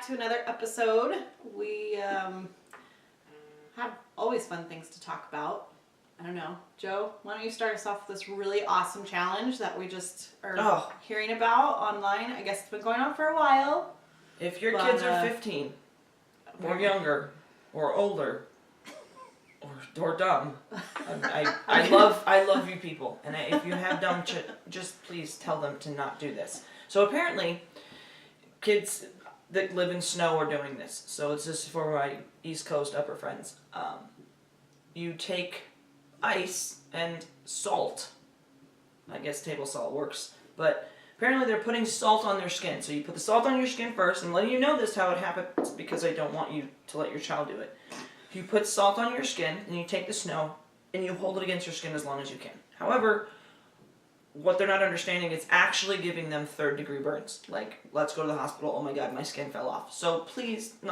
back to another episode. We have always fun things to talk about. I don't know. Joe, why don't you start us off with this really awesome challenge that we just are hearing about online? I guess it's been going on for a while. If your kids are 15 or younger or older or dumb, I love you people. And if you have dumb just please tell them to not do this. So apparently, kids that live in snow are doing this. So it's just for my East Coast upper friends. You take ice and salt. I guess table salt works. But apparently they're putting salt on their skin. So you put the salt on your skin first, and letting you know this how it happens because I don't want you to let your child do it. You put salt on your skin, and you take the snow, and you hold it against your skin as long as you can. However, what they're not understanding is actually giving them third-degree burns. Like, let's go to the hospital. Oh my God, my skin fell off. So please, you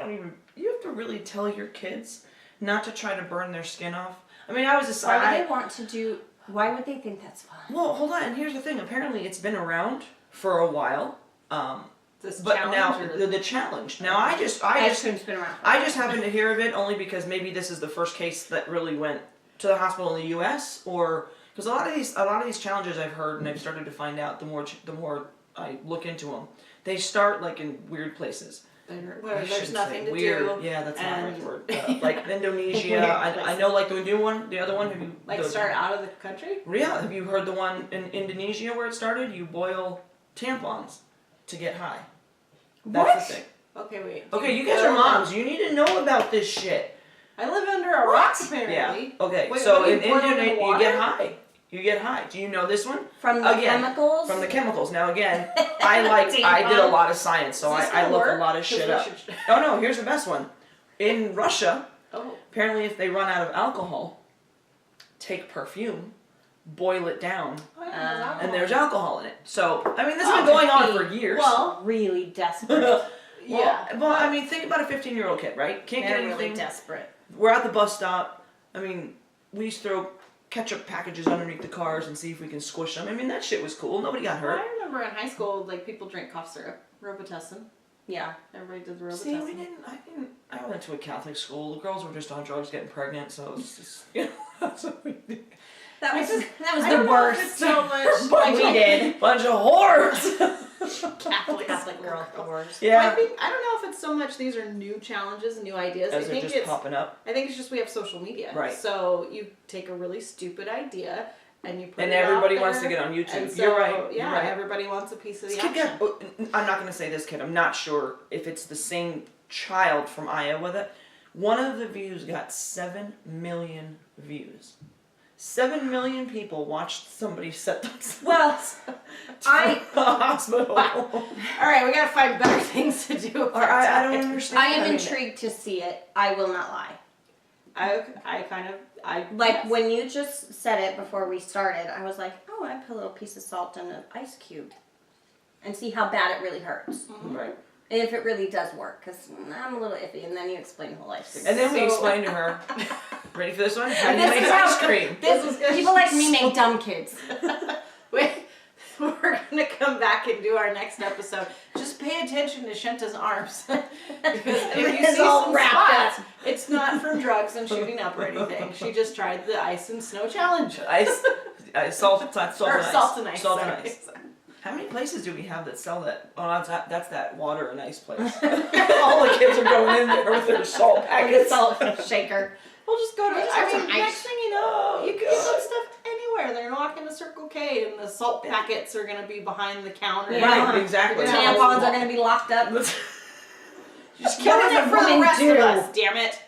have to really tell your kids not to try to burn their skin off. I mean, I was just... Why would they think that's fun? Well, hold on. And here's the thing. Apparently, it's been around for a while. The challenge. Now, I just happened to hear of it only because maybe this is the first case that really went to the hospital in the U.S. or because a lot of these challenges I've heard and I've started to find out the more I look into them, they start like in weird places. Where there's nothing to weird. do. Yeah, that's not the right word. Like Indonesia. I know, like the new one, the other one. Have you start out of the country? Yeah. Have you heard the one in Indonesia where it started? You boil tampons to get high. That's the thing. Okay, wait. Okay, you guys are moms. You need to know about this shit. I live under a rock, apparently. Yeah. Okay. Wait, so in Indonesia, you get high. You get high. Do you know this one? From the chemicals? From the chemicals. Now again, I did a lot of science, so I look a lot of shit up. Oh no, here's the best one. In Russia, apparently if they run out of alcohol, take perfume, boil it down, and there's alcohol in it. So, I mean, this has been going on for years. Well, really desperate. Well, I mean, think about a 15-year-old kid, right? Can't get anything. Really desperate. We're at the bus stop. I mean, we used to throw ketchup packages underneath the cars and see if we can squish them. I mean, that shit was cool. Nobody got hurt. I remember in high school, like, people drank cough syrup. Robitussin. Yeah. Everybody did the Robitussin. See, I went to a Catholic school. The girls were just on drugs getting pregnant, so it was just, that's what we did. That was the worst. So much. We did. Bunch of whores. Catholic girl whores. Yeah. Well, I don't know if it's so much these are new challenges and new ideas. As I think they're just popping up. I think it's just we have social media. Right. So you take a really stupid idea and you put and it everybody out there, wants to get on YouTube. And so, You're right. Yeah, You're right. Everybody wants a piece of the this action. I'm not going to say this kid. I'm not sure if it's the same child from Iowa that one of the views got 7 million views. 7 million people watched somebody set themselves to the hospital. All right, we gotta find better things to do. I don't understand. I am intrigued to see it. I will not lie. When you just said it before we started, I was like, oh, I put a little piece of salt in an ice cube and see how bad it really hurts. Mm-hmm. Right. And if it really does work, because I'm a little iffy, and then you explain the whole life story. And then we explained to her, ready for this one? How do you make ice cream? This is good. People like me make dumb kids. Wait, we're gonna come back and do our next episode. Just pay attention to Shenta's arms. Because if you see all some wrapped spots, it's not from drugs and shooting up or anything. She just tried the ice and snow challenge. Salt and ice. Salt and ice. Salt and ice. How many places do we have that sell that? Oh, that's that water and ice place. All the kids are going in there with their salt packets. Salt shaker. We'll just go to. Some next thing you know, you can get some stuff anywhere. They're gonna walk into Circle K, and the salt packets are gonna be behind the counter. Yeah. Right, exactly. Tampons are gonna be locked up. Just killing it for the rest of us. Damn it.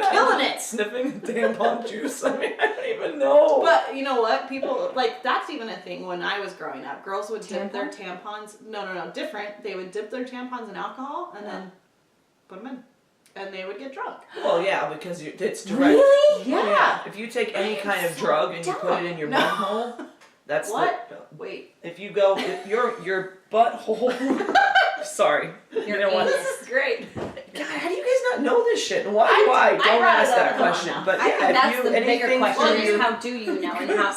Killing it. Sniffing the tampon juice. I mean, I don't even know. But you know what? People, that's even a thing when I was growing up. Girls would dip their tampons. No, different. They would dip their tampons in alcohol and then put them in. And they would get drunk. Well, yeah, because it's direct. Really? Yeah. If you take any kind of drug and you put it in your butthole, that's what? Wait. If you go, if your butthole. Sorry. You know what? This is great. God, how do you guys not know this shit? And why do I? Don't ask that question. But I yeah, think that's if the you bigger question for is you, how do you know? And how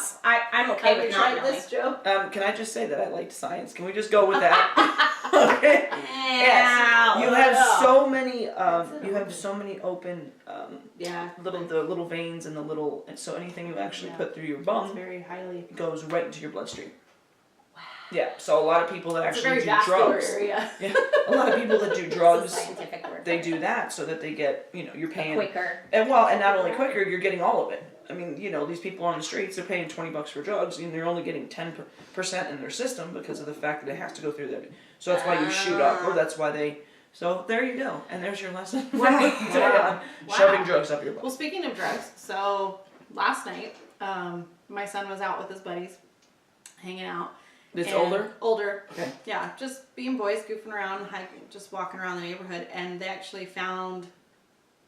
I'm okay Have with you not tried knowing. this, Joe? can I just say that I liked science? Can we just go with that? Okay. Yes. You have so many. You have so many open. The little veins and the little. And so anything you actually put through your bum very highly goes right into your bloodstream. Yeah, so a lot of people that actually do drugs. Area. Yeah, a lot of people that do drugs, Scientific word. they do that so that they get, you're paying Quicker. and not only quicker, you're getting all of it. I mean, these people on the streets, they're paying $20 for drugs, and they're only getting 10% in their system because of the fact that it has to go through them. So that's why you shoot up, or that's why they. So there you go, and there's your lesson. Wow. Shoving drugs up your butt. Well, speaking of drugs, so last night, my son was out with his buddies, hanging out. It's And older? Older. Okay. Yeah, just being boys, goofing around, hiking, just walking around the neighborhood, and they actually found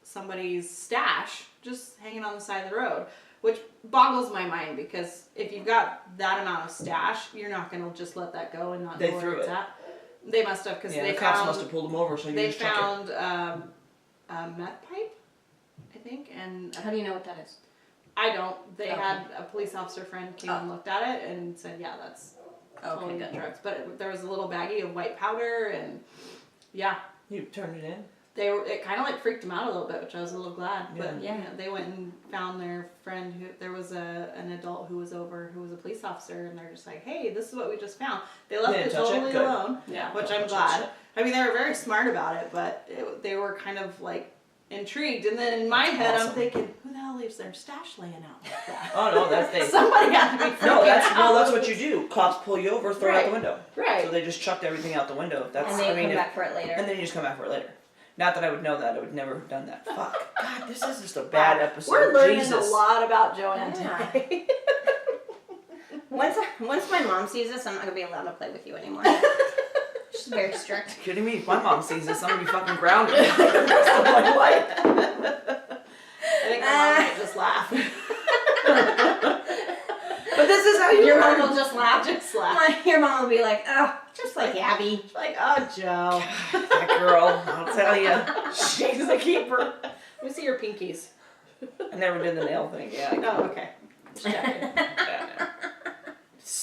somebody's stash just hanging on the side of the road, which boggles my mind because if you've got that amount of stash, you're not going to just let that go and not They know threw where it's it. at. They must have because they the cops found must have pulled them over, so you they just chuck it. found a meth pipe, I think, and How do you know what that is? I don't. They Okay. had a police officer friend came and looked at it and said, yeah, that's totally good. drugs. But there was a little baggie of white powder and yeah, You turned it in? it kind of like freaked them out a little bit, which I was a little glad. But Yeah. they went and found their friend who there was an adult who was over who was a police officer, and they're just like, hey, this is what we just found. They left it totally alone, Yeah. which I'm glad. I mean, they were very smart about it, but they were kind of like intrigued. And then in my head, I'm thinking, who the hell leaves their stash laying out like that? Oh no, that's they. Somebody had to be freaking No, that's out. what you do. Cops pull you over, throw it out the window. Right. So they just chucked everything out the window. That's And then you come if- back for it later. and then you just come back for it later. Not that I would know that. I would never have done that. Fuck. God, this is just a bad episode. We're learning Jesus. a lot about Joanne Yeah. today. Once my mom sees this, I'm not gonna be allowed to play with you anymore. She's very strict. Kidding me? If my mom sees this, I'm gonna be fucking grounded for the rest of my life. I think my mom might just laugh. But this is how you Your learn. mom will just laugh. Just laugh. Your mom will be like, oh, just like Abby. Like, oh, Joe. That girl, I'll tell you, she's a keeper. Let me see your pinkies. I never did the nail thing. Yeah. Oh, okay. Just checking. Yeah.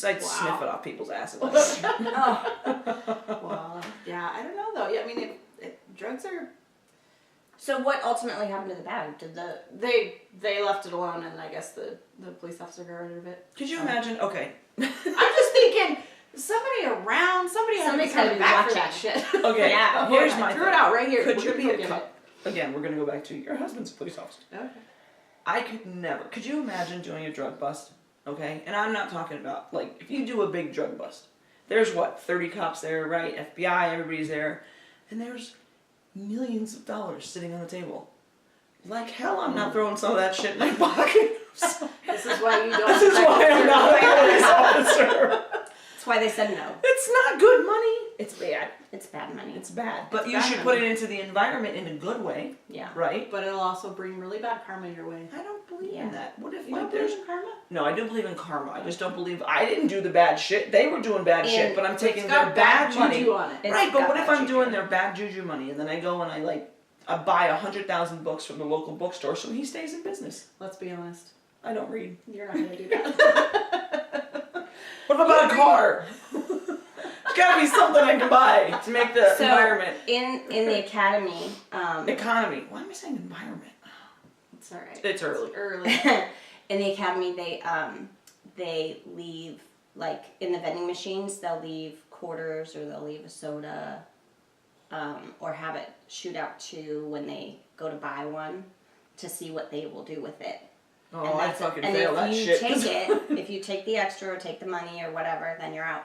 I'd sniff it off people's asses. Oh. Well, yeah, I don't know though. Yeah, I mean, drugs are. So what ultimately happened to the bag? Did the They left it alone, and I guess the police officer got rid of it. Could you imagine? Okay. I'm just thinking, somebody around, somebody had to be Somebody's gotta coming be back for watching. that shit. Okay. Yeah. Here's I my threw thing. it out right here. Could We're you gonna be go a get cop? Again, we're gonna go back to your husband's a police officer. it. Okay. I could never. Could you imagine doing a drug bust? Okay, and I'm not talking about like if you do a big drug bust. There's 30 cops there, right? FBI, everybody's there, and there's millions of dollars sitting on the table. Like hell, I'm not throwing some of that shit in my pocket. This is why you don't. This is why I'm not a police officer. That's why they said no. It's not good money. It's bad. It's bad money. It's bad. But It's you bad should money. put it into the environment in a good way, Yeah. right? But it'll also bring really bad karma your way. I don't believe Yeah. in that. What if You like don't there's believe in karma? No, I do believe in karma. I just don't believe I didn't do the bad shit. They were doing bad shit, And but I'm taking It's their got bad money. juju on it. It's Right, but got what if bad I'm juju. doing their bad juju money and then I go and I buy 100,000 books from the local bookstore so he stays in business? Let's be honest. I don't read. You're not gonna do that. What about a car? There's gotta be something I can buy to make the So, environment. in the academy, Economy. Why am I saying environment? It's alright. It's early. It's early. in the academy they leave, like in the vending machines, they'll leave quarters or they'll leave a soda, or have it shoot out to when they go to buy one to see what they will do with it. Oh, And I that's it. fucking And fail that if you shit. take it, if you take the extra or take the money or whatever, then you're out.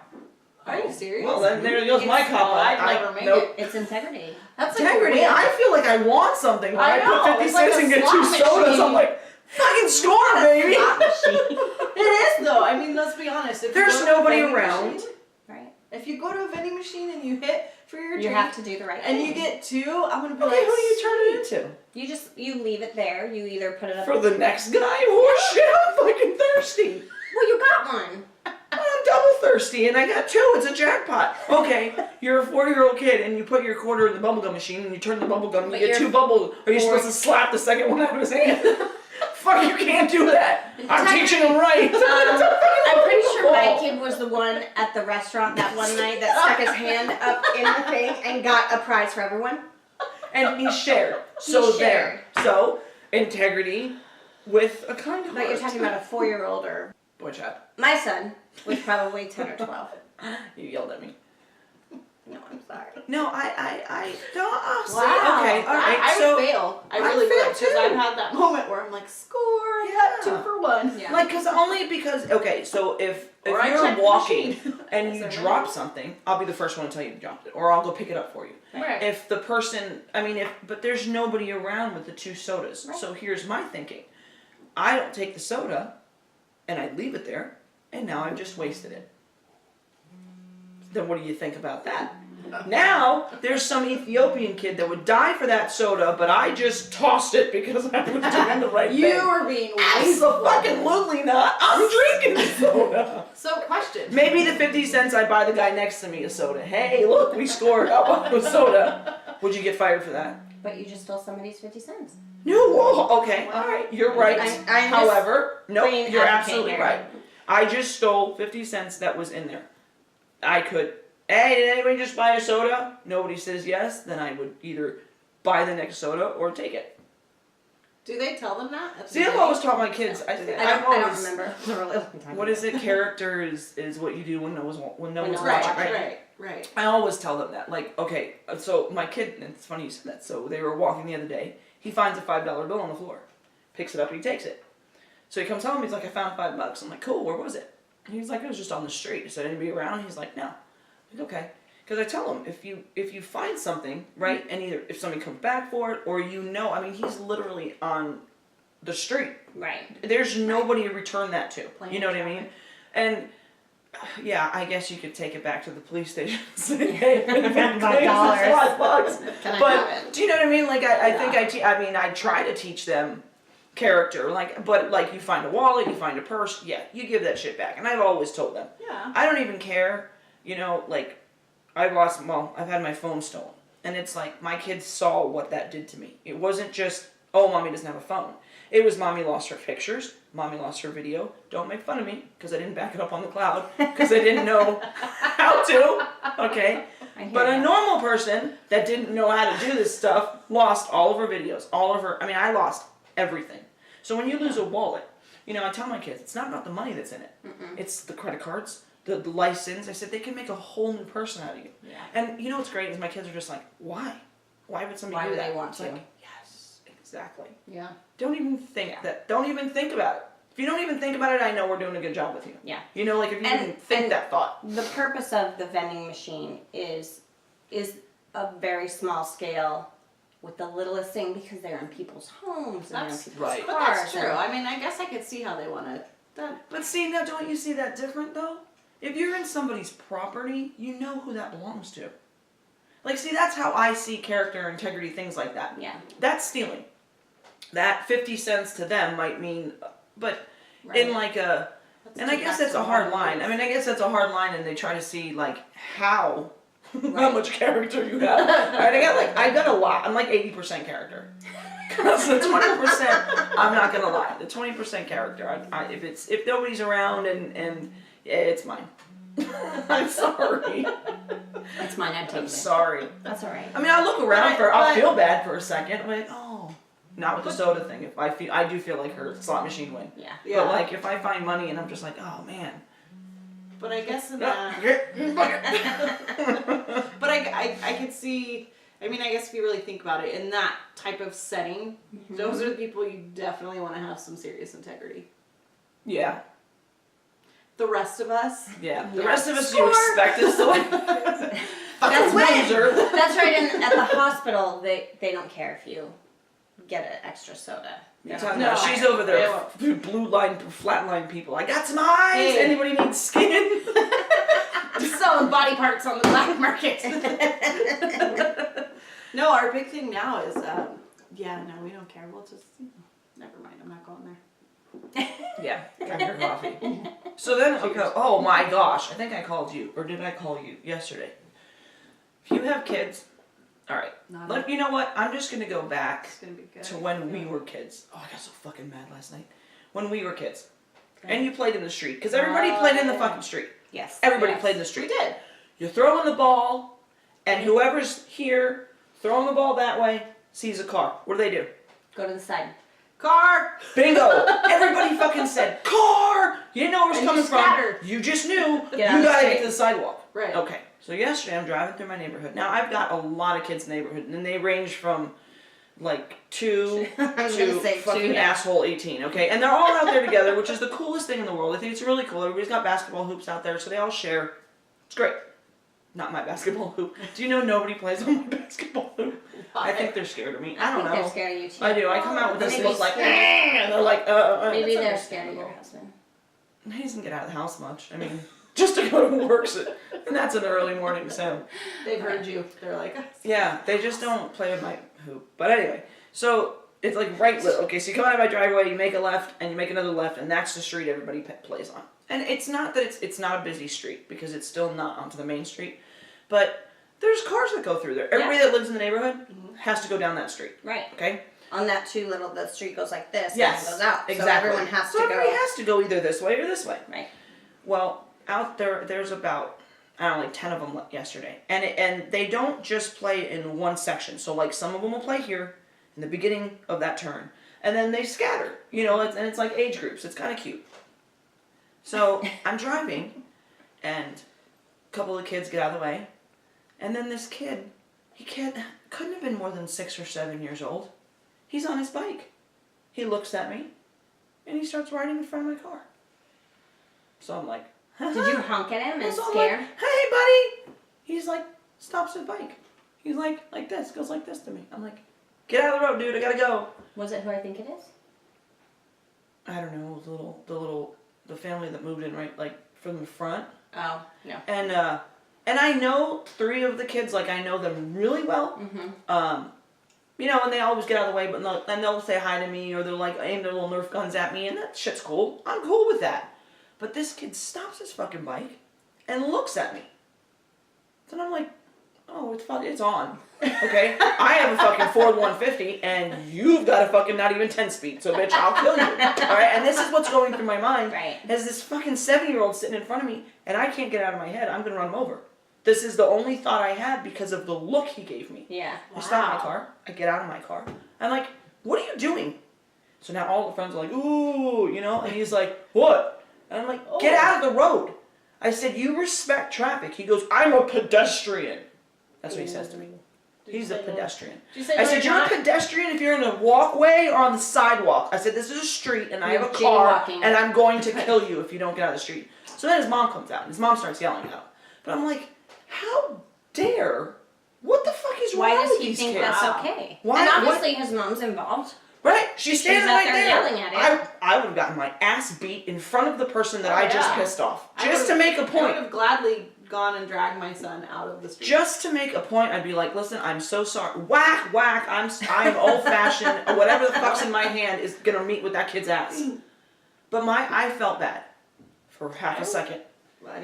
Are you serious? Well, then there goes my It's- cop. I'd never make nope. it. It's integrity. That's like Integrity. weird. I feel like I want something. When I I put know, 50 it's like cents a and get slot 2 sodas. machine. I'm like, fucking score, baby. Slot machine. It is though. I mean, let's be honest. If There's you go to a nobody vending around. machine- Right. if you go to a vending machine and you hit for your You drink have to do the right and thing. you get 2, I'm gonna be Okay, like, who do you turn it into? You leave it there. You either put it up. For the next guy? Horse shit, I'm fucking thirsty. Well, you got one. I'm double thirsty and I got 2. It's a jackpot. Okay, you're a 4-year-old kid and you put your quarter in the bubblegum machine and you turn the bubblegum and you get 2 bubbles. Are you supposed to slap the second one out of his hand? Fuck, you can't do that. I'm teaching him right. I'm pretty sure my kid was the one at the restaurant that one night that stuck his hand up in the thing and got a prize for everyone. And he shared. There. So, integrity with a kind of But you're talking about a 4-year-old or... Boy child. My son was probably 10 or 12. You yelled at me. No, I'm sorry. No, I don't. Wow. Okay, all right. I so would fail. I really fail would, because too. I've had that moment where I'm like, score, I got 2 for 1. Yeah. like, because okay, so if Or I check you're the walking machine. and you Is there drop one? something, I'll be the first one to tell you to drop it, or I'll go pick it up for you. Right. If the person, but there's nobody around with the 2 sodas. Right. So here's my thinking: I don't take the soda, and I leave it there, and now I've just wasted it. Then what do you think about that? Now, there's some Ethiopian kid that would die for that soda, but I just tossed it because I was doing the right thing. You were being wasteful. Absolutely not. I'm drinking the soda. So, question. Maybe the 50 cents I buy the guy next to me a soda. Hey, look, we scored. How about the soda? Would you get fired for that? But you just stole somebody's 50 cents. No, whoa, okay, all right, you're right. I'm However, no, playing you're advocate absolutely here. right. I just stole 50 cents that was in there. I could, hey, did anybody just buy a soda? Nobody says yes, then I would either buy the next soda or take it. Do they tell them that? at the See, I've beginning? always taught my kids. I I've don't always, remember. It's a really long time what ago. is it? Character is what you do when no one's watching. Right. I always tell them that. Like, okay, so my kid, and it's funny you said that. So they were walking the other day. He finds a $5 bill on the floor, picks it up, and he takes it. So he comes home. He's like, I found $5. I'm like, cool. Where was it? And he's like, it was just on the street. I said, anybody around? He's like, no. I'm like, okay. Because I tell him, if you find something, right, and either if somebody comes back for it, or he's literally on the street. Right. There's nobody to return that to. Plain You know what I traffic. mean? And yeah, I guess you could take it back to the police station and say, hey, if it claims it's $5. Can I But have it? do you know what I mean? Like I think I try to teach them character. But you find a wallet, you find a purse, yeah, you give that shit back. And I've always told them. Yeah. I don't even care. I've had my phone stolen, and it's like my kids saw what that did to me. It wasn't just, oh, mommy doesn't have a phone. It was mommy lost her pictures, mommy lost her video. Don't make fun of me because I didn't back it up on the cloud because I didn't know how to. Okay. But a normal person that didn't know how to do this stuff lost all of her videos, I lost everything. So when you lose a wallet, I tell my kids, it's not about the money that's in it. Mm-mm. It's the credit cards, the license. I said, they can make a whole new person out of you. Yeah. And you know what's great is my kids are just like, why? Why would somebody Why do would that? they want It's to? like, yes, exactly. Yeah. Don't even think that. Don't even think about it. If you don't even think about it, I know we're doing a good job with you. Yeah. If you even think that thought. The purpose of the vending machine is a very small scale with the littlest thing because they're in people's homes and they're in That's people's right. cars. But that's true. and- I guess I could see how they want to. But see, now don't you see that different though? If you're in somebody's property, you know who that belongs to. See, that's how I see character, integrity, things like that. Yeah. That's stealing. That 50 cents to them might mean, but Right. in and I guess that's a hard line. I guess that's a hard line, and they try to see how Right. much character you have. Right? I got a lot. I'm 80% character. Because the 20%, I'm not gonna lie. The 20% character, if nobody's around and it's mine. I'm sorry. It's mine. I'm taking I'm it. sorry. That's all right. I look around I'll but- feel bad for a second. I'm like, oh, not with the soda thing. If I do feel like her slot machine win. Yeah. Yeah. But if I find money and I'm just like, oh man. But I guess in No, that. But I could see. I guess if you really think about it, in that type of setting, those are the people you definitely want to have some serious integrity. yeah. The rest of us, Yeah. The Yeah. rest of us Score. you expect us to That's right. loser. That's right. And at the hospital, they don't care if you get an extra soda. You're They talking don't about No. she's over there, Yeah. blue line, flat line people. I got some eyes. Hey. Anybody need skin? I'm selling body parts on the black market. No, our big thing now is, we don't care. We'll just, never mind. I'm not going there. Yeah, drink your coffee. So So then, okay, oh my gosh, I think I called you, or did I call you yesterday? If you have kids, all right, you know what? I'm just gonna go back to when we were kids. Oh, I got so fucking mad last night. When we were kids, and you played in the street, because everybody played in the fucking street. Yes. Everybody played in the street. We did. You're throwing the ball, and whoever's here throwing the ball that way sees a car. What do? Go to the side. Car. Bingo! Everybody fucking said, car! You didn't know where it was coming from. You just knew you gotta get to the sidewalk. Right. Okay. So yesterday I'm driving through my neighborhood. Now I've got a lot of kids in the neighborhood, and they range from like 2 to fucking asshole 18, okay? And they're all out there together, which is the coolest thing in the world. I think it's really cool. Everybody's got basketball hoops out there, so they all share. It's great. Not my basketball hoop. Do you know nobody plays on my basketball hoop? I think they're scared of me. I don't know. They're scared of you too. I do. I come out with this look like, and they're like, Maybe they're scared of your husband. He doesn't get out of the house much. I mean, just to go to work, and that's in the early morning, so. They've heard you. They're like, yeah, they just don't play with my hoop. But anyway, so it's like okay, so you come out of my driveway, you make a left, and you make another left, and that's the street everybody plays on. And it's not that it's not a busy street, because it's still not onto the main street, but there's cars that go through there. Everybody that lives in the neighborhood has to go down that street. Right. Okay? On that the street goes like this, yes, and it goes out. Exactly. So everyone has to go. Everybody has to go either this way or this way. Right. Well, out there's about, I don't know, like 10 of them yesterday. And they don't just play in one section. So, like, some of them will play here in the beginning of that turn. And then they scatter. You know, and it's like age groups. It's kind of cute. So, I'm driving, and a couple of kids get out of the way. And then this kid, couldn't have been more than 6 or 7 years old. He's on his bike. He looks at me, and he starts riding in front of my car. So I'm like, did you honk at him and so scare? I'm like, hey, buddy! He's like, stops his bike. He's like this, goes like this to me. I'm like, get out of the road, dude, I gotta go. Was it who I think it is? I don't know, it was the family that moved in right, like, from the front. Oh, no. And I know 3 of the kids, like, I know them really well. Mm-hmm. You know, and they always get out of the way, but they'll say hi to me, or they'll, like, aim their little Nerf guns at me, and that shit's cool. I'm cool with that. But this kid stops his fucking bike and looks at me. Then I'm like, oh, it's on. Okay? I have a fucking Ford 150, and you've got a fucking not even 10 speed, so bitch, I'll kill you. Alright? And this is what's going through my mind. Right. As this fucking 7-year-old sitting in front of me, and I can't get out of my head, I'm gonna run him over. This is the only thought I had because of the look he gave me. Yeah. I stop my car. I get out of my car. I'm like, what are you doing? So now all the friends are like, ooh, you know? And he's like, what? And I'm like, get out of the road. I said, you respect traffic. He goes, I'm a pedestrian. That's what he says to me. He's a pedestrian. I said, you're a pedestrian if you're in a walkway or on the sidewalk. I said, this is a street and I have a car and I'm going to kill you if you don't get out of the street. So then his mom comes out and his mom starts yelling at him. But I'm like, how dare? What the fuck is wrong with these kids? Why does he think that's okay? Why? And obviously his mom's involved. Right? She's standing right there. Yelling at him. I would have gotten my ass beat in front of the person that I just pissed off. Just to make a point. I would have gladly gone and dragged my son out of the street. Just to make a point, I'd be like, listen, I'm so sorry. Whack, whack, I'm old fashioned. Whatever the fuck's in my hand is gonna meet with that kid's ass. But I felt bad for half a second.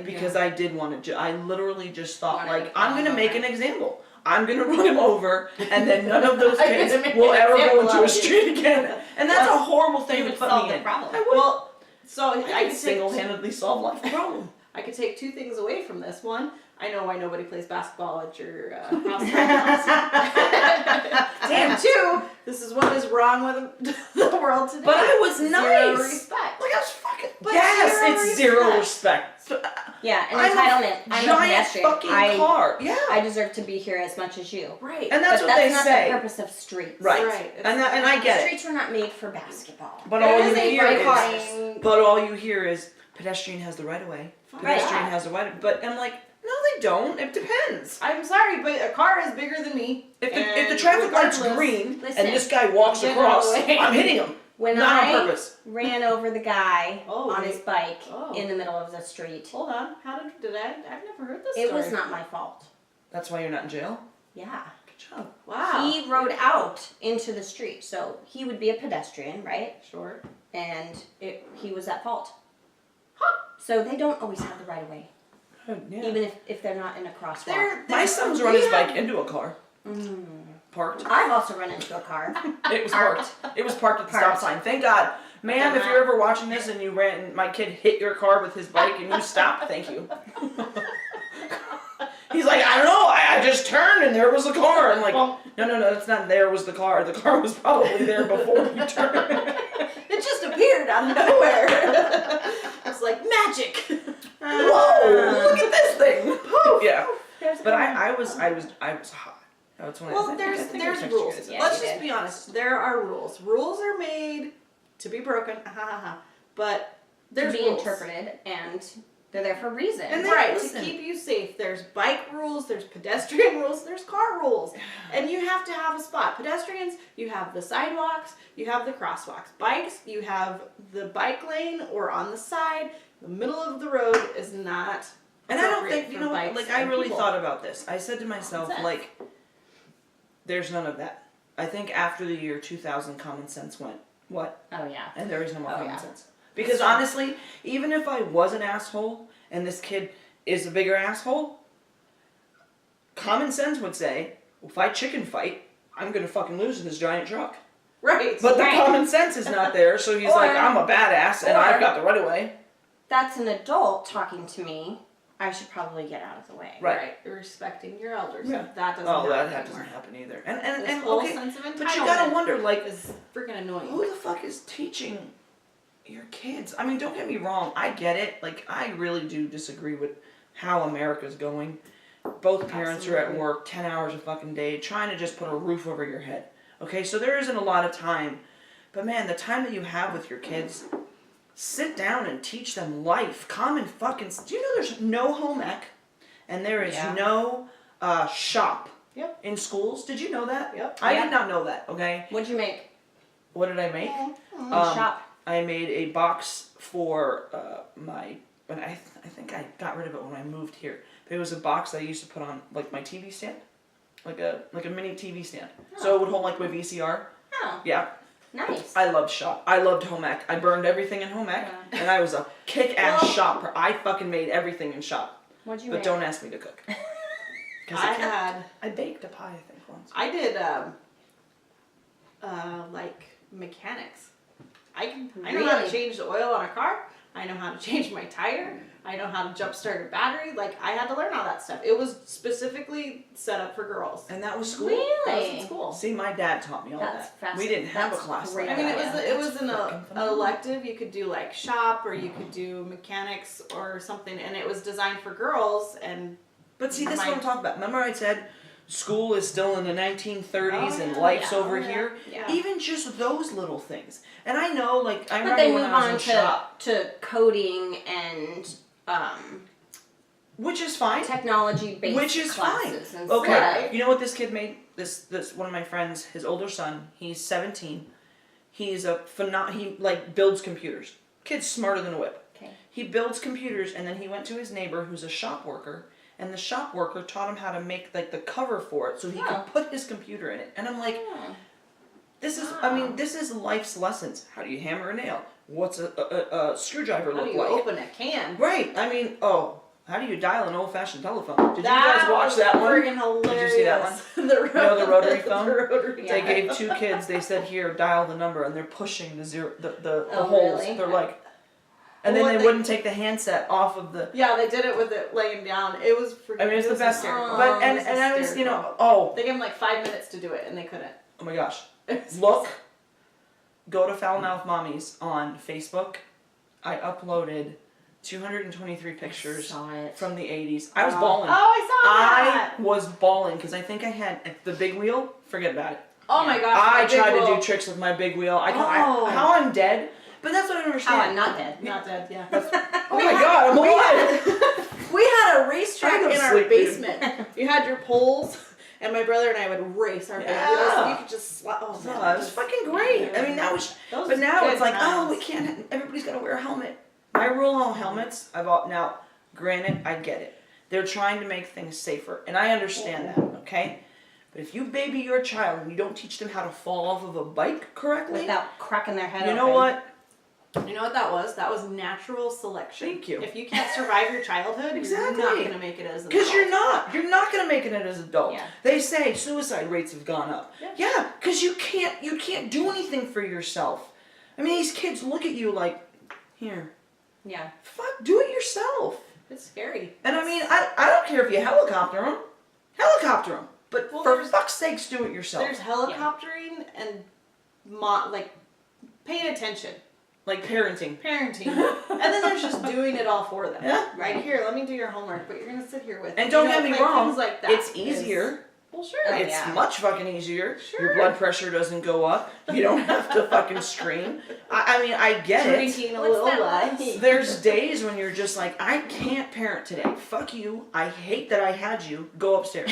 Because I did want to, I literally just thought, like, I'm going to make an example. I'm going to run him over, and then none of those kids will ever go into a street again. And that's a horrible thing to put me in. Well, so I could single-handedly solve life's problem. I could take 2 things away from this. One, I know why nobody plays basketball at your house right now. And 2, this is what is wrong with the world today. But I was nice. Zero respect. Like, I was fucking... Yes, it's zero respect. Yeah, and I'm entitlement. I'm a giant fucking car. Yeah. I deserve to be here as much as you. Right. And that's what they say. But that's not the purpose of streets. Right. And I get it. Streets were not made for basketball. But all you hear is pedestrian has the right of way. Pedestrian has the right of way. But I'm like, no, they don't. It depends. I'm sorry, but a car is bigger than me. If the traffic light's green and this guy walks across, I'm hitting him. When not I on purpose. ran over the guy on his bike in the middle of the street. Hold on. Did I? I've never heard this story. It was not my fault. That's why you're not in jail? Yeah. Good job. Wow. He rode out into the street, so he would be a pedestrian, right? Sure. And he was at fault. Huh. So they don't always have the right of way, Yeah. even if they're not in a crosswalk. My son's run his bike into a car. Parked. I've also run into a car. It was parked. It was parked at the stop sign. Thank God. Ma'am, if you're ever watching this and my kid hit your car with his bike and you stopped, thank you. He's like, I don't know, I just turned and there was a car. I'm like, no, it's not there was the car. The car was probably there before you turned. It just appeared out of nowhere. I was like, magic. Whoa, look at this thing. Poof. Yeah. But I was hot. That's when Well, I there's texted rules. you guys. Yeah, Let's you just did. be honest. There are rules. Rules are made to be broken. But there's to be rules. interpreted, and they're there for a reason. And they- right, listen. to keep you safe. There's bike rules, there's pedestrian rules, there's car rules. And you have to have a spot. Pedestrians, you have the sidewalks, you have the crosswalks. Bikes, you have the bike lane or on the side. The middle of the road is not And I don't appropriate think, for bikes like I and really people. thought about this. I said to myself, Common sense. like, there's none of that. I think after the year 2000, common sense went, what? Oh yeah. And there is no more common yeah. sense. Because honestly, even if I was an asshole and this kid is a bigger asshole, common sense would say, well, if I chicken fight, I'm gonna fucking lose in this giant truck. Right. But the Right. common sense is not there, so he's like, I'm a badass and I've got the right of way. That's an adult talking to me. I should probably get out of the way. Right. Respecting your elders. Yeah. That doesn't Oh, happen that anymore. doesn't happen either. And This whole okay, sense of entitlement but you gotta wonder, like, is freaking annoying. who the fuck is teaching your kids? I mean, don't get me wrong. I get it. Like, I really do disagree with how America's going. Both parents are at Absolutely. work 10 hours a fucking day trying to just put a roof over your head. Okay, so there isn't a lot of time. But man, the time that you have with your kids, sit down and teach them life. Common fucking... Do you know there's no home ec? And there is Yeah. no shop Yep. in schools? Did you know that? Yep. I Yeah. did not know that, okay? What'd you make? What did I make? In the shop. I made a box for my... And I think I got rid of it when I moved here. But it was a box that I used to put on, like, my TV stand. Like a mini TV stand. So it would hold, like, my VCR. Oh, Yeah. nice. I loved shop. I loved home ec. I burned everything in home ec. Yeah. And I was a kick-ass Well- shopper. I fucking made everything in shop. What'd you But make? don't ask me to cook. 'Cause I baked a pie, I think, once. I did like mechanics. I know how to Really? change the oil on a car. I know how to change my tire. I know how to jump start a battery. Like I had to learn all that stuff. It was specifically set up for girls. And that was school? That was Really? in school. See, my dad taught me all That's that. We didn't have a that's class great. like I mean, that. it was That's an fucking phenomenal. elective. You could do like shop, or you could do mechanics or something, and it was designed for girls. And But see, this is my- what I'm talking about. Remember I said school is still in the 1930s Oh, and yeah, life's yeah, over oh, yeah, here? yeah. Even just those little things. And I know, like, I But remember they when move I was on in shop, to coding and which is fine. technology-based Which is classes fine. and Okay, stuff. you know what this kid made? This one of my friends, his older son, he's 17. He's he like builds computers. Kid's smarter than a whip. Okay. He builds computers, and then he went to his neighbor who's a shop worker, and the shop worker taught him how to make like the cover for it so he Oh. could put his computer in it. And I'm like, Oh. this is, Wow. I mean, this is life's lessons. How do you hammer a nail? What's a screwdriver how look do you like? open a can? Right. I mean, how do you dial an old-fashioned telephone? Did you guys watch was that one? friggin' hilarious. Did you see that one? the, You know the rotary phone? The rotary They Yeah. gave two kids. They said, "Here, dial the number," and they're pushing the Oh, holes. really? They're like, and then Well, they they- wouldn't take the handset off of the. Yeah, they did it with it laying down. It was freaking. I mean, it's the best. hysterical. But It and was I was, hysterical. They gave them like 5 minutes to do it, and they couldn't. oh my gosh, look, go to Foul Mouth Mommies on Facebook. I uploaded 223 pictures Saw it. from the 80s. I was Oh. bawling. Oh, I saw that. I was bawling because I think I had the big wheel. Forget about it. Oh my gosh. I my big tried to wheel. do tricks with my big wheel. Oh. How I'm dead, but that's what I don't Oh, I'm understand. not dead. Not dead. Yeah. Oh my god, I'm alive! We had a racetrack I go in our sleep, dude. basement. You had your poles, and my brother and I would race our big Yeah. wheels. And you could just slap. Oh No, man, it was fucking great. I mean, that was. Those But now good it's like, times. oh, we can't. Everybody's got to wear a helmet. My rule on helmets. Now, granted, I get it. They're trying to make things safer, and I understand that. Okay, but if you baby your child and you don't teach them how to fall off of a bike correctly, Without cracking their head you open. know what? You know what that was? That was natural selection. Thank you. If you can't survive your childhood, Exactly. you're not going to make it as an Because adult. you're not going to make it as an adult. Yeah. They say suicide rates have gone up. Yeah. Yeah, because you can't do anything for yourself. I mean, these kids look at you like, here, Yeah. fuck, do it yourself. It's scary. And I mean, I don't care if you helicopter them. Helicopter them. But Well, for there's- fuck's sakes, do it yourself. There's helicoptering and like paying attention, Like parenting. parenting, and then there's just doing it all for them. Yeah. Right here, let me do your homework, but you're gonna sit here with. And don't you know, get me like, wrong, things like that it's is- easier. Well, sure. Oh, It's yeah. much fucking easier. Sure. Your blood pressure doesn't go up. You don't have to fucking scream. I mean, I get it. Drinking a What's little that less. like? There's days when you're just like, I can't parent today. Fuck you. I hate that I had you. Go upstairs.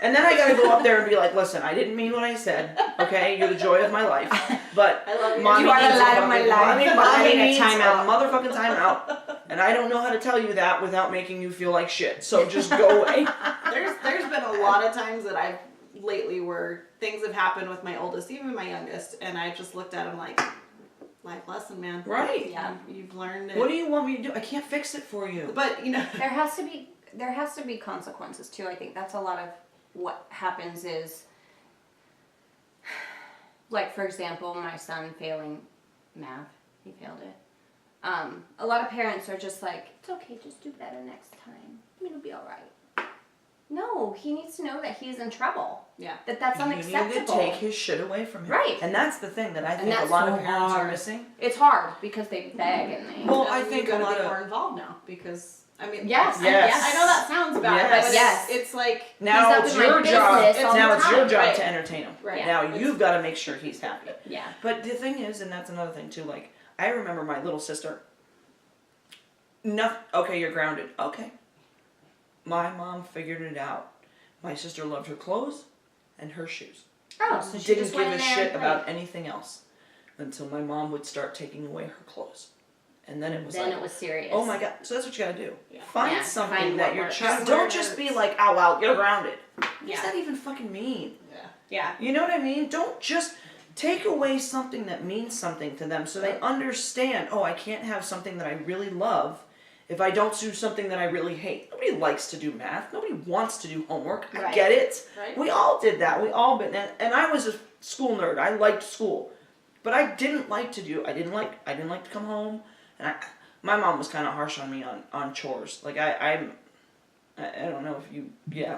And then I gotta go up there and be like, listen, I didn't mean what I said. Okay, you're the joy of my life. But I love you. mommy You are the needs a light of my fucking- life. Mommy I need a needs timeout. motherfucking timeout. And I don't know how to tell you that without making you feel like shit. So just go away. There's been a lot of times that I've lately where things have happened with my oldest, even my youngest, and I just looked at him like, life lesson, man. Right. Yeah. You've learned it. What do you want me to do? I can't fix it for you. But you know. There has to be consequences too. I think that's a lot of what happens is, like for example, my son failing math. He failed it. A lot of parents are just like, it's okay, just do better next time. It'll be all right. No, he needs to know that he's in trouble. Yeah. That's You need unacceptable. to take his shit away from him. Right. And that's the thing that I And think a that's lot so of parents are hard. missing. It's hard because they beg and they. Well, And I you think a gotta lot be of- more involved now because I mean, Yes. Yes. I know that sounds bad, Yes. but Yes. it's like Now up it's in my your job. business all Now the it's your time. job Right. to entertain him. right. Now It's- you've got to make sure he's happy. Yeah. But the thing is, and that's another thing too. Like I remember my little sister. Okay, you're grounded. Okay. My mom figured it out. My sister loved her clothes and her shoes. Oh, so she Didn't just give went a in there shit and about played. anything else until my mom would start taking away her clothes. And then it was Then like, it was serious. oh my god. So that's what you gotta do. Yeah. Find Yeah, something find that what your works. child. Where Don't it just be hurts. like, oh well, you're grounded. What does Yeah. that even fucking mean? Yeah. Yeah. You know what I mean? Don't just take away something that means something to them so they understand, oh, I can't have something that I really love if I don't do something that I really hate. Nobody likes to do math. Nobody wants to do homework. I Right. get it. Right. We all did that. We all been, and I was a school nerd. I liked school. But I didn't like to do, I didn't like to come home. And my mom was kind of harsh on me on chores. Like I don't know if you,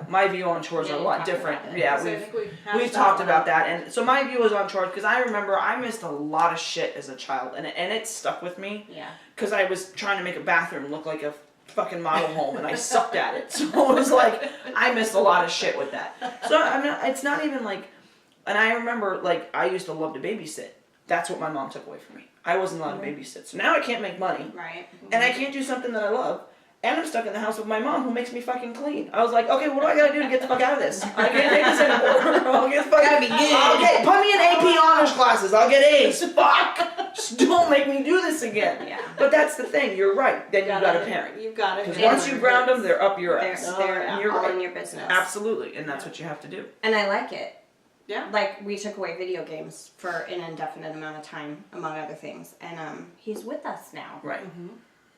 my view on chores Yeah, are a you lot talked different. about that. Yeah, So I think we hashed we've that talked one about out. that, and so my view was on chores because I remember I missed a lot of shit as a child, and it stuck with me Yeah. because I was trying to make a bathroom look like a fucking model home, and I sucked at it. So it was like I missed a lot of shit with that. So I mean, it's not even like, and I remember like I used to love to babysit. That's what my mom took away from me. I wasn't allowed to babysit, so now I can't make money, Right. and I can't do something that I love. And I'm stuck in the house with my mom who makes me fucking clean. I was like, okay, what do I gotta do to get the fuck out of this? I can't take this anymore. I'll get the fuck Gotta be good. Okay, put me in AP honors classes. I'll get A's. Fuck. Just don't make me do this again. Yeah. But that's the thing. You're right. Then you've got a parent. You've got it. Because once you ground them, they're up your They're, ass. they're yeah. You're all right. in your business. Absolutely. And that's what you have to do. And I like it. Yeah. Like, we took away video games for an indefinite amount of time, among other things. And he's with us now. Right.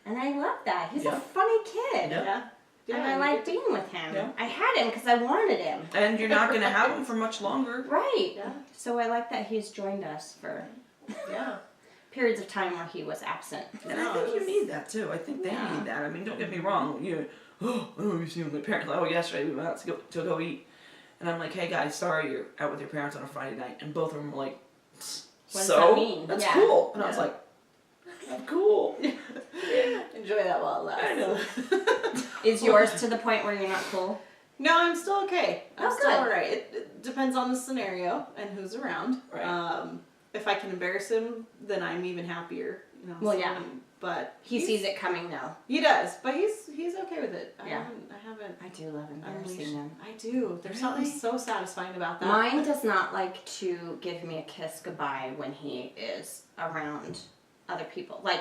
And I love that. He's Yeah. a funny kid. Yeah. Yeah. And I you like get to- being with him. Yeah. I had him because I wanted him. And you're not going to have them for much longer. Right. Yeah. So I like that he's joined us for Yeah. periods of time where he was absent. And I think you need that too. I think they Yeah. need that. I mean, don't get me wrong. I don't know, see with my parents. Oh, yesterday we went out to go eat. And I'm like, hey guys, sorry you're out with your parents on a Friday night. And both of them were like, What does so? that mean? That's Yeah. cool. And I was Yeah. like, cool. Enjoy that while it lasts. I know. Is yours to the point where you're not cool? No, I'm still okay. I'm Oh, still good. alright. It depends on the scenario and who's around. Right. If I can embarrass him, then I'm even happier. You know. Well, yeah. But He sees it coming now. He does, but he's okay with it. Yeah. I haven't. I do love embarrassing unleashed- them. I do. There's Really? something so satisfying about that. Mine does not like to give me a kiss goodbye when he is around other people. Like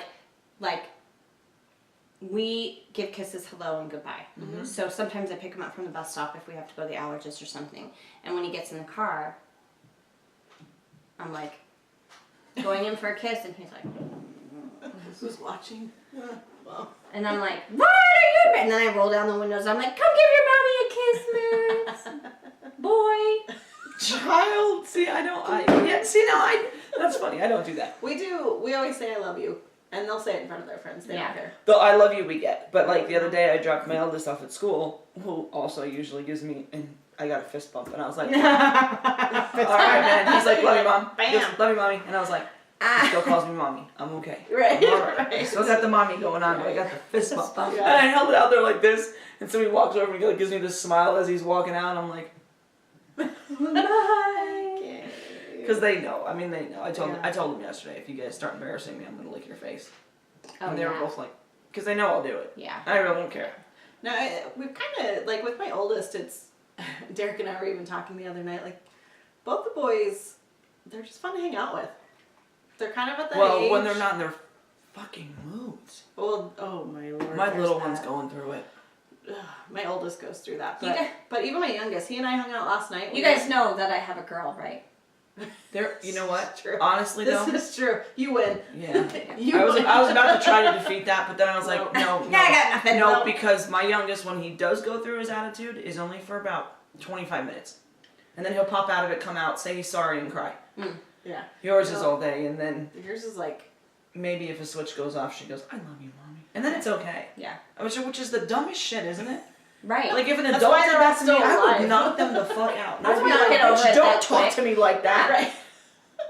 we give kisses hello and goodbye. Mhm. So sometimes I pick him up from the bus stop if we have to go to the allergist or something. And when he gets in the car, I'm like going in for a kiss and he's like, Who's watching? Well. And I'm like, what are you? And then I roll down the windows. I'm like, come give your mommy a kiss, Max. Boy. Child. See, that's funny. I don't do that. We do. We always say I love you. And they'll say it in front of their friends. They don't care. The I love you we get. But like the other day I dropped my eldest off at school, who also usually gives me, and I got a fist bump. And I was like, all right, man. He's like, love you, Mom. Bam. He goes, love you, Mommy. And I was like, he still calls me Mommy. I'm okay. Right. I'm all right. Right. I still got the Mommy going on, but I got the fist bump. Yeah. And I held it out there like this. And so he walks over and he gives me this smile as he's walking out. And I'm like, Bye. because they know. I mean, they know. I told Yeah. them yesterday, if you guys start embarrassing me, I'm going to lick your face. Oh, And they were yeah. both like, because they know I'll do it. Yeah. I really don't care. No, we've kind of, like, with my oldest, it's, Derek and I were even talking the other night, like, both the boys, they're just fun to hang out with. They're kind of at that age. Well, when they're not in their fucking moods. Well, oh my lord. My there's little that. one's going through it. My oldest goes through that. You But, guys- but even my youngest, he and I hung out last night. You guys know that I have a girl, right? There, you know what? True. Honestly, This though, is true. You win. yeah. You I was win. about to try to defeat that, but then I was like, no, Yeah, I got nothing. no, No. because my youngest, when he does go through his attitude, is only for about 25 minutes, and then he'll pop out of it, come out, say he's sorry, and cry. Yeah. Yours is No. all day, and then Yours is like, maybe if a switch goes off, she goes, "I love you, Mommy," and then it's okay. Yeah. Which is the dumbest shit, isn't it? Right. Like if an That's adult why did they're that to me, still I would alive. knock them the fuck out. That's I'd why be I like, get over "Bitch, it don't that talk quick." to me like that. right.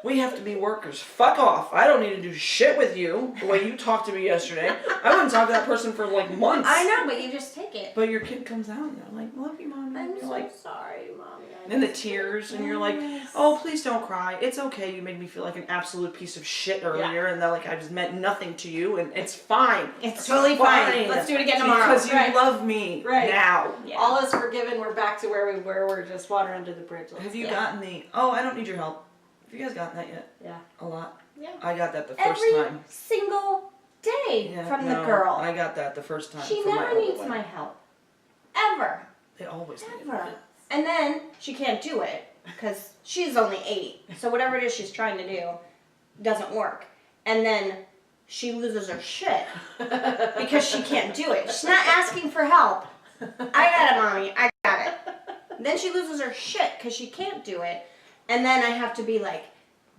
We have to be workers. Fuck off. I don't need to do shit with you the way you talked to me yesterday. I wouldn't talk to that person for like months. I know, but you just take it. But your kid comes out and they're like, love you, Mommy. I'm You're so like, sorry, Mommy. and the tears, and you're like, oh, please don't cry. It's okay. You made me feel like an absolute piece of shit earlier, and that like I just meant nothing to you, and it's fine. It's totally fine. Let's do it again tomorrow. Because you Right. love me Right. now. Yeah. All is forgiven. We're back to where we were. We're just water under the bridge. Have you Yeah. gotten the, oh, I don't need your help. Have you guys gotten that yet? Yeah. A lot? Yeah. I got that the first Every time. single day Yeah, from no, the girl. I got that the first time. She from my never older needs one. my help. Ever. They always need Ever. it. And then she can't do it because she's only 8. So whatever it is she's trying to do doesn't work. And then she loses her shit because she can't do it. She's not asking for help. I got it, Mommy. I got it. Then she loses her shit because she can't do it. And then I have to be like,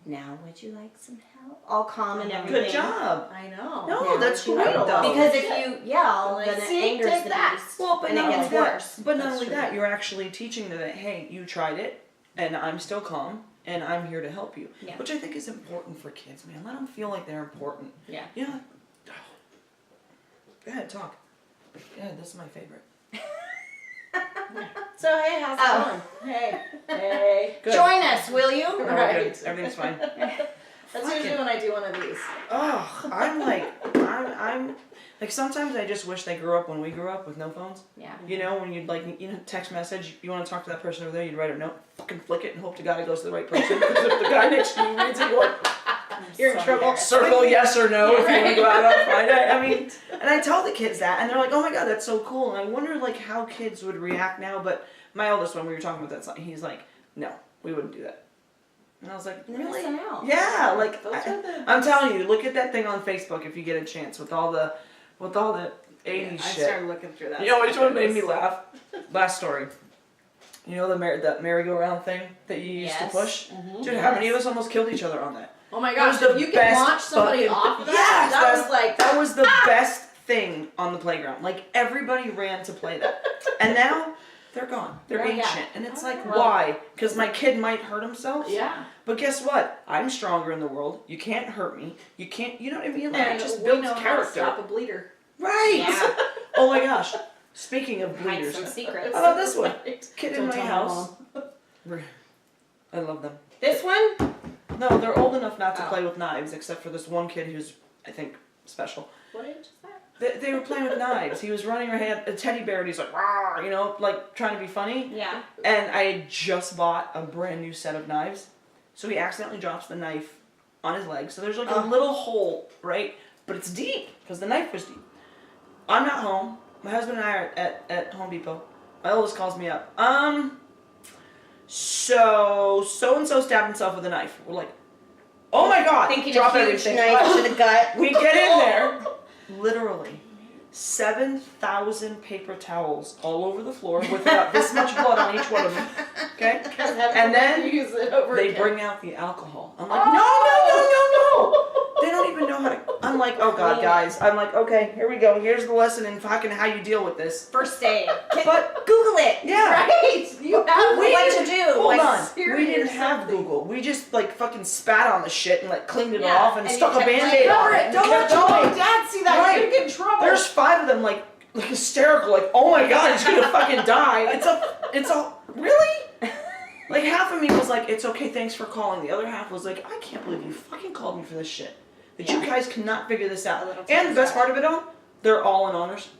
now would you like some help? All calm and everything. Good job. I know. No, Now that's would you great like- though. Because if you yell, Like, then it see, angers take the that. beast. Well, but and it not gets only that, worse. but not That's only true. that, you're actually teaching them that, hey, you tried it, and I'm still calm, and I'm here to help you. Yeah. Which I think is important for kids, man. Let them feel like they're important. Yeah. You know, go ahead, talk. Yeah, this is my favorite. So hey, how's it going? Hey, hey. Good. Join us, will you? We're Right. good. Everything's fine. That's usually when I do one of these. Oh, I'm like sometimes I just wish they grew up when we grew up with no phones. Yeah. You know, when you'd text message, you want to talk to that person over there, you'd write a note, fucking flick it, and hope to God it goes to the right person. Because if the guy next to you reads it, you're like, You're in trouble. circle yes or no if you want to go out on Friday. I mean, Right. and I tell the kids that, and they're like, oh my God, that's so cool. And I wonder like how kids would react now. But my oldest one, we were talking about that, he's like, no, we wouldn't do that. And I was like, You're really? missing out. Yeah, like Those are the I'm telling you, look at that thing on Facebook if you get a chance with all the 80s I shit. started looking through that. You know which stuff. one made me laugh? Last story. You know that merry-go-round thing that you used Yes. to push? Mhm. Dude, how many of us almost killed each other on that? Oh my That gosh! was the If you could best launch somebody fucking- off of that, Yes, that that's- was like That was the best thing on the playground. Like, everybody ran to play that. And now, they're gone. They're Oh, yeah. ancient. And it's like, Well- why? Because my kid might hurt himself? yeah. But guess what? I'm stronger in the world. You can't hurt me. You can't, you know what I mean? Like, And it just we builds know how to character. stop a bleeder. Right! Yeah. Oh my gosh. Speaking of Hide bleeders, some secrets. how about this one? Right. Kid in Don't my tell house. Mom. I love them. This one? No, they're old enough not to Oh. play with knives, except for this one kid who's, I think, special. What age is that? They were playing with knives. He was running around a teddy bear, and he's like, "Rawr," you know, like trying to be funny. Yeah. And I had just bought a brand new set of knives, so he accidentally drops the knife on his leg. So there's like a little hole, right? But it's deep because the knife was deep. I'm not home. My husband and I are at Home Depot. My oldest calls me up. So and so stabbed himself with a knife. We're like, Oh my God! Thinking Drop a huge everything. knife to the gut. We get in there, literally, 7,000 paper towels all over the floor with about this much blood on each one of them. Okay? And then use it over they again. bring out the alcohol. I'm like, no. They don't even know how to. I'm like, oh God, guys. I'm like, okay, here we go. Here's the lesson in fucking how you deal with this. First aid. But Google it. yeah. Right? You have what to do. Hold like, on. Siri We didn't or have something. Google. We just like fucking spat on the shit and like cleaned it Yeah, off and and stuck you a kept, band-aid like, on Cover it. it. and Don't kept let your mom going. and dad see that. Right. You're gonna get in trouble. There's 5 of them like hysterical, like, oh my God, he's gonna fucking die. It's a really? Like half of me was like, it's okay, thanks for calling. The other half was like, I can't believe you fucking called me for this shit. That you guys cannot figure this out. And the best part of it all, they're all in honors.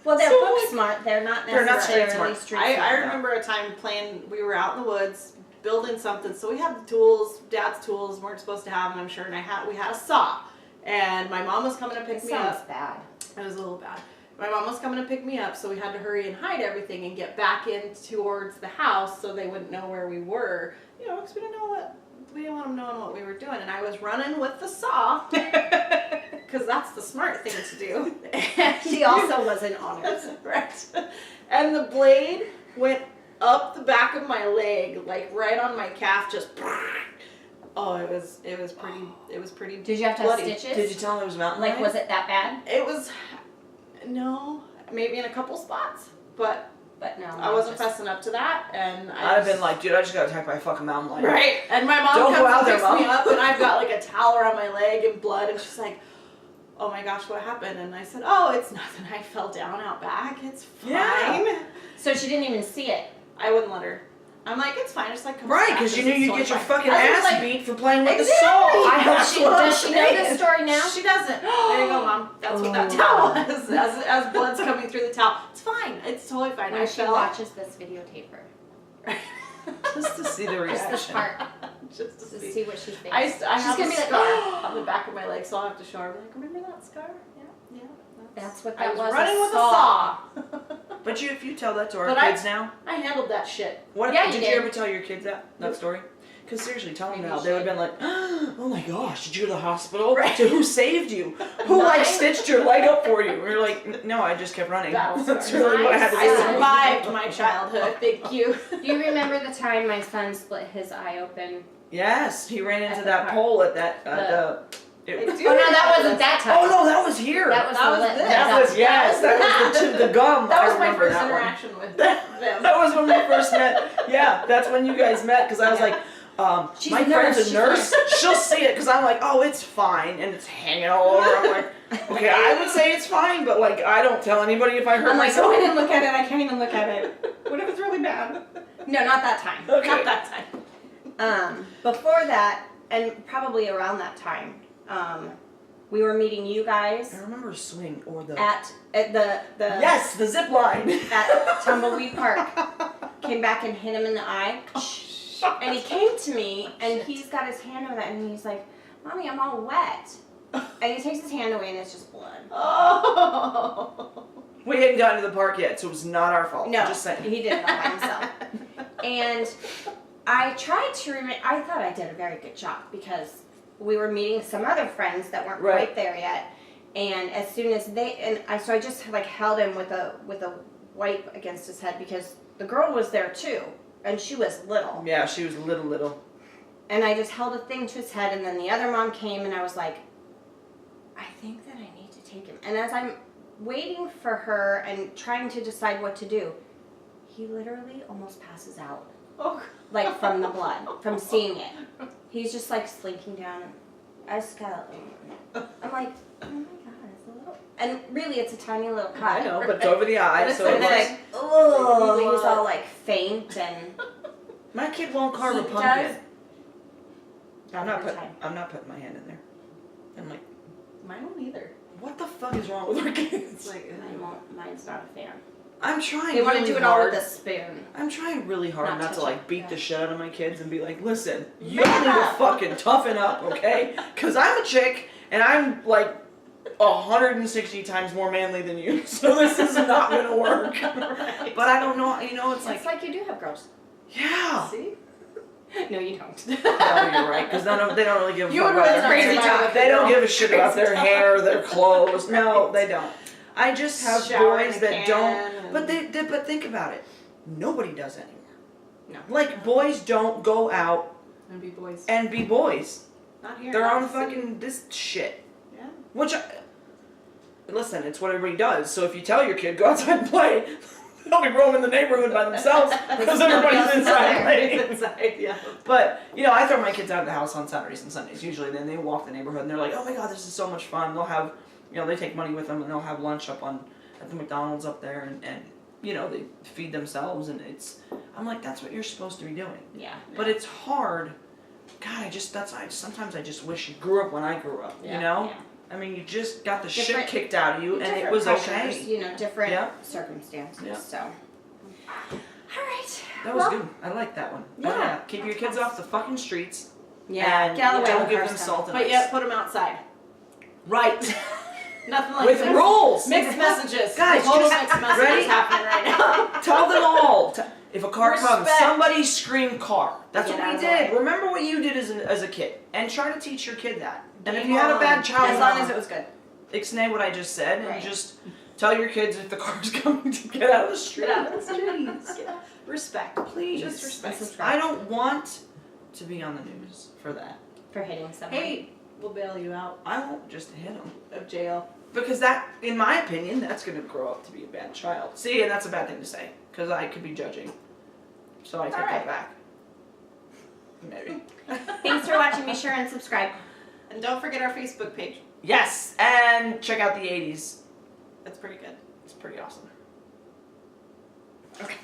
Well, they're So, book like, smart. They're not they're not street necessarily smart. street I smart. remember a time playing, we were out in the woods building something, so we had the tools, Dad's tools, weren't supposed to have them, I'm sure, and we had a saw. And my mom was coming to pick It me sounds up. bad. It was a little bad. My mom was coming to pick me up, so we had to hurry and hide everything and get back in towards the house so they wouldn't know where we were. You know, because we didn't want them knowing what we were doing. And I was running with the saw, because that's the smart thing to do. And She also was in honors. right. And the blade went up the back of my leg, like right on my calf, just. Oh, it was pretty. Did you have to have bloody. stitches? Did you tell him it was mountain Like, lion? was it that bad? It was, no, maybe in a couple spots, but But no. I wasn't fessing up to that, and I'd have been like, dude, I just got attacked by a fucking mountain lion. right. And my mom Don't go comes out and there, picks me Mom. up, and I've got like a towel around my leg and blood, and she's like, "Oh my gosh, what happened?" And I said, "Oh, it's nothing. I fell down out back. It's fine." Yeah. So she didn't even see it. I wouldn't let her. I'm like, "It's fine. Just like come Right, back, because you this knew is you'd get your totally fine." fucking I was ass like, beat for playing with Exactly. the saw. I hope That's she what I'm does. She know saying. this story now. She doesn't. There you go, Mom. That's what that towel was. As blood's coming through the towel. It's fine. It's totally fine. When I she fell. watches this videotape her. Just to see the Just reaction. this part. Just To to see what she thinks. I She's have gonna a be like, scar on the back of my leg, so I'll have to show her. Like, remember that scar? Yeah. That's what I that was was. running a with saw. a saw. But if you tell that to our But I- kids now, I handled that shit. what Yeah, you did did. you ever tell your kids that story? Because seriously, tell them Maybe now. you They would have should. been like, oh my gosh, did you go to the hospital? Right. To who saved you? Who like Mine- stitched your leg up for you? And you're like, no, I just kept running. Battle That's scars. really what I had to I do. survived my childhood. Thank you. Do you remember the time my son split his eye open? Yes, he ran into At the that park. pole at that. I It, do Oh no, that remember wasn't that time. oh no, that was here. That was That the was lip. this. That was yes, that was the gum. That I was my remember first that one. interaction with them. That was when we first met. Yeah, that's when you guys met because I was like, She's my a nurse, friend's a she's nurse. She'll see it because I'm like, oh, it's fine, and it's hanging all over. I'm like, okay, I would say it's fine, but like, I don't tell anybody if I hurt I'm like, myself. go in and look at it. I can't even look at it. What if it's really bad? No, not that time. Okay. Not that time. Before that, and probably around that time, we were meeting you guys I remember a swing or the at the yes, the zip line. at Tumbleweed Park. Came back and hit him in the eye. And he came to me, and he's got his hand over that, and he's like, "Mommy, I'm all wet." And he takes his hand away, and it's just blood. Oh. We hadn't gotten to the park yet, so it was not our fault. No, Just saying. he did it all by himself. And I tried to remember. I thought I did a very good job because we were meeting some other friends that weren't Right. quite there yet. And as soon as so I just like held him with a wipe against his head because the girl was there too, and she was little. Yeah, she was little. And I just held a thing to his head, and then the other mom came, and I was like, I think that I need to take him. And as I'm waiting for her and trying to decide what to do, he literally almost passes out. Oh. Like from the blood, from seeing it. He's just like slinking down. I just got, I'm like, oh my god, it's a little. And really, it's a tiny little cut. I know, but it's over the eye, so And it then looks. like, oh, he's all like faint and. My kid won't carve a He pumpkin. does. I'm not Every putting. time. I'm not putting my hand in there. I'm like, Mine won't either. what the fuck is wrong with our kids? It's like, Mine's not a fan. I'm trying. They want to really do it all hard. with a spoon. I'm trying really hard Not not to touch like it, beat yeah. the shit out of my kids and be like, listen, you Man need to up. fucking toughen up, okay? Because I'm a chick and I'm like 160 times more manly than you, so this is not gonna work. Right. But I don't know, you know, it's It's like, like you do have girls. yeah. See? No, you don't. No, you're right, because they don't really give a You fuck would about really their crazy hair. talk. They don't give a shit about their hair, their clothes. No, they don't. I just have Shower in boys a that can don't. and- But think about it. Nobody does anymore. No. Like boys don't go out And be boys. and be boys. Not here. They're not on in the city. fucking this shit. Yeah. Which, listen, it's what everybody does. So if you tell your kid go outside and play, they'll be roaming the neighborhood by themselves because everybody's inside playing. Inside, yeah. But, you know, I throw my kids out of the house on Saturdays and Sundays usually. Then they walk the neighborhood and they're like, oh my god, this is so much fun. They'll have, you know, they take money with them and they'll have lunch up at the McDonald's up there and you know, they feed themselves and I'm like, that's what you're supposed to be doing. Yeah. But it's hard. God, sometimes I just wish you grew up when I grew up, you know? Yeah. I mean, you just got the shit Different- kicked out of you and it Different was pressures, okay. You know, different Yeah. circumstances. Yeah. So. All right. That was good. I like that one. Yeah. Keep your kids off the fucking streets. Yeah. And Get out of the way. don't with give our them stuff. salt and But ice. yet, put them outside. Right. Nothing like With this. rules. Mixed messages. Guys, Total just- mixed messages ready? happening right now. Tell them all. If a car comes, Respect. somebody scream car. That's Get what out we of the did. way. Remember what you did as a kid. And try to teach your kid that. And if Game you had a on. bad child, As long as it was good. ixnay what I just said and Right. just tell your kids if the car's coming to get out of the street. Get out of the streets. Get out. Respect. Please. Just respect. Subscribe. I don't want to be on the news for that. For hitting someone. Hey, we'll bail you out I won't just hit them. of jail. Because that, in my opinion, that's going to grow up to be a bad child. See, and that's a bad thing to say. Because I could be judging. So I take Alright. that back. Maybe. Thanks for watching. Be sure and subscribe. And don't forget our Facebook page. Yes! And check out the 80s. That's pretty good. It's pretty awesome. Okay.